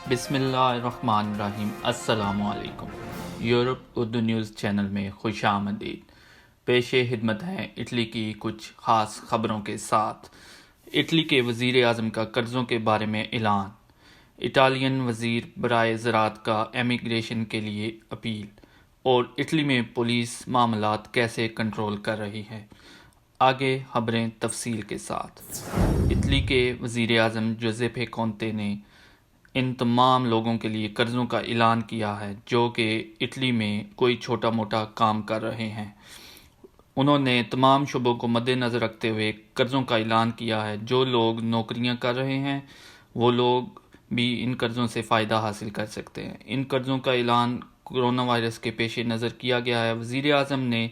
بسم اللہ الرحمن الرحیم۔ السلام علیکم۔ یورپ اردو نیوز چینل میں خوش آمدید۔ پیش خدمت ہیں اٹلی کی کچھ خاص خبروں کے ساتھ۔ اٹلی کے وزیر اعظم کا قرضوں کے بارے میں اعلان۔ اٹالین وزیر برائے زراعت کا امیگریشن کے لیے اپیل، اور اٹلی میں پولیس معاملات کیسے کنٹرول کر رہی ہے۔ آگے خبریں تفصیل کے ساتھ۔ اٹلی کے وزیر اعظم جوزیپے کونتے نے ان تمام لوگوں کے لیے قرضوں کا اعلان کیا ہے جو کہ اٹلی میں کوئی چھوٹا موٹا کام کر رہے ہیں۔ انہوں نے تمام شعبوں کو مد نظر رکھتے ہوئے قرضوں کا اعلان کیا ہے۔ جو لوگ نوکریاں کر رہے ہیں وہ لوگ بھی ان قرضوں سے فائدہ حاصل کر سکتے ہیں۔ ان قرضوں کا اعلان کورونا وائرس کے پیش نظر کیا گیا ہے۔ وزیر اعظم نے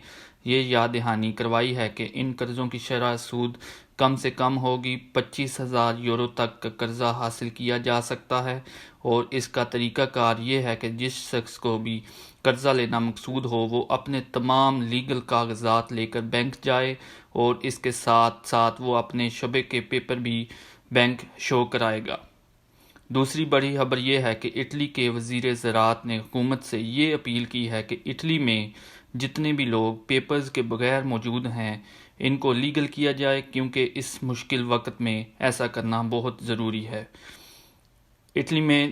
یہ یاد دہانی کروائی ہے کہ ان قرضوں کی شرح سود کم سے کم ہوگی۔ 25,000 یورو تک کا قرضہ حاصل کیا جا سکتا ہے، اور اس کا طریقہ کار یہ ہے کہ جس شخص کو بھی قرضہ لینا مقصود ہو وہ اپنے تمام لیگل کاغذات لے کر بینک جائے، اور اس کے ساتھ ساتھ وہ اپنے شعبے کے پیپر بھی بینک شو کرائے گا۔ دوسری بڑی خبر یہ ہے کہ اٹلی کے وزیر زراعت نے حکومت سے یہ اپیل کی ہے کہ اٹلی میں جتنے بھی لوگ پیپرز کے بغیر موجود ہیں ان کو لیگل کیا جائے، کیونکہ اس مشکل وقت میں ایسا کرنا بہت ضروری ہے۔ اٹلی میں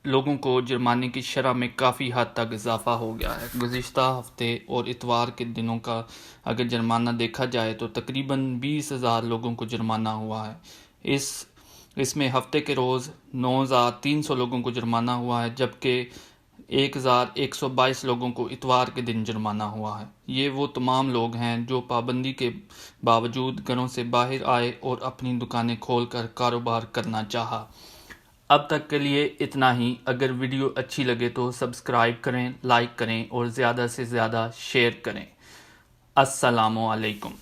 لوگوں کو جرمانے کی شرح میں کافی حد تک اضافہ ہو گیا ہے۔ گزشتہ ہفتے اور اتوار کے دنوں کا اگر جرمانہ دیکھا جائے تو تقریباً 20,000 لوگوں کو جرمانہ ہوا ہے۔ اس میں ہفتے کے روز 9,300 لوگوں کو جرمانہ ہوا ہے، جبکہ 1,122 لوگوں کو اتوار کے دن جرمانہ ہوا ہے۔ یہ وہ تمام لوگ ہیں جو پابندی کے باوجود گھروں سے باہر آئے اور اپنی دکانیں کھول کر کاروبار کرنا چاہا۔ اب تک کے لیے اتنا ہی۔ اگر ویڈیو اچھی لگے تو سبسکرائب کریں، لائک کریں اور زیادہ سے زیادہ شیئر کریں۔ السلام علیکم۔